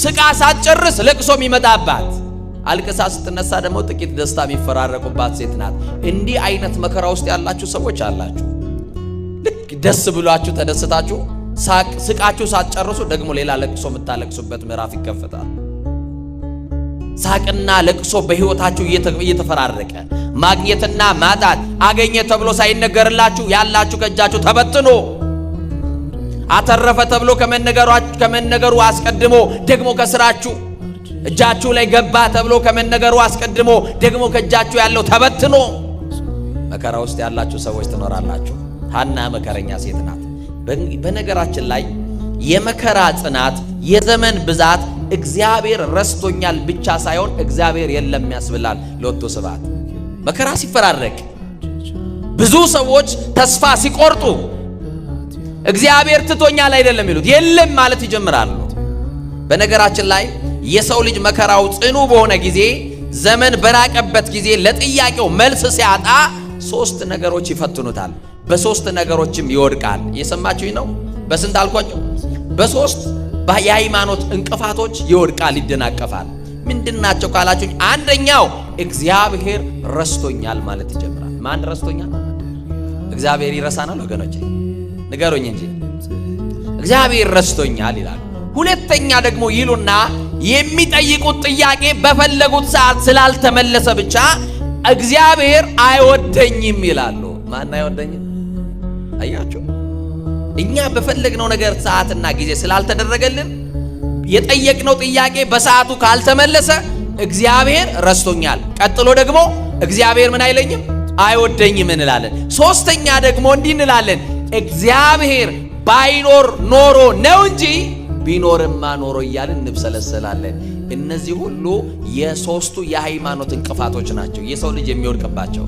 ስቃ ሳትጨርስ ለቅሶ የሚመጣባት አልቅሳ ስትነሳ ደግሞ ጥቂት ደስታ የሚፈራረቁባት ሴት ናት። እንዲህ አይነት መከራ ውስጥ ያላችሁ ሰዎች አላችሁ። ልክ ደስ ብሏችሁ ተደስታችሁ ስቃችሁ ሳትጨርሱ ደግሞ ሌላ ለቅሶ የምታለቅሱበት ምዕራፍ ይከፈታል። ሳቅና ለቅሶ በህይወታችሁ እየተፈራረቀ ማግኘትና ማጣት አገኘ ተብሎ ሳይነገርላችሁ ያላችሁ ከእጃችሁ ተበትኖ አተረፈ ተብሎ ከመነገሩ አስቀድሞ ደግሞ ከስራችሁ እጃችሁ ላይ ገባ ተብሎ ከመነገሩ አስቀድሞ ደግሞ ከእጃችሁ ያለው ተበትኖ መከራ ውስጥ ያላችሁ ሰዎች ትኖራላችሁ። ሐና መከረኛ ሴት ናት። በነገራችን ላይ የመከራ ጽናት የዘመን ብዛት እግዚአብሔር ረስቶኛል ብቻ ሳይሆን እግዚአብሔር የለም ያስብላል። ለወጥቶ ስባት መከራ ሲፈራረቅ ብዙ ሰዎች ተስፋ ሲቆርጡ እግዚአብሔር ትቶኛል አይደለም ይሉት የለም ማለት ይጀምራሉ። በነገራችን ላይ የሰው ልጅ መከራው ጽኑ በሆነ ጊዜ ዘመን በራቀበት ጊዜ ለጥያቄው መልስ ሲያጣ ሶስት ነገሮች ይፈትኑታል። በሶስት ነገሮችም ይወድቃል። እየሰማችሁኝ ነው? በስንት አልኳችሁ? በሶስት የሃይማኖት እንቅፋቶች ይወድቃል፣ ይደናቀፋል። ምንድናቸው ካላችሁኝ፣ አንደኛው እግዚአብሔር ረስቶኛል ማለት ይጀምራል። ማን ረስቶኛል? እግዚአብሔር ይረሳናል ወገኖቼ? ንገሩኝ እንጂ እግዚአብሔር ረስቶኛል ይላል። ሁለተኛ ደግሞ ይሉና የሚጠይቁት ጥያቄ በፈለጉት ሰዓት ስላልተመለሰ ብቻ እግዚአብሔር አይወደኝም ይላሉ። ማን አይወደኝም? አያችሁ፣ እኛ በፈለግነው ነገር ሰዓትና ጊዜ ስላልተደረገልን የጠየቅነው ጥያቄ በሰዓቱ ካልተመለሰ እግዚአብሔር ረስቶኛል። ቀጥሎ ደግሞ እግዚአብሔር ምን አይለኝም? አይወደኝም እንላለን። ሶስተኛ ደግሞ እንዲህ እንላለን፣ እግዚአብሔር ባይኖር ኖሮ ነው እንጂ ቢኖርማ ኖሮ እያልን እንብሰለሰላለን። እነዚህ ሁሉ የሶስቱ የሃይማኖት እንቅፋቶች ናቸው የሰው ልጅ የሚወድቅባቸው።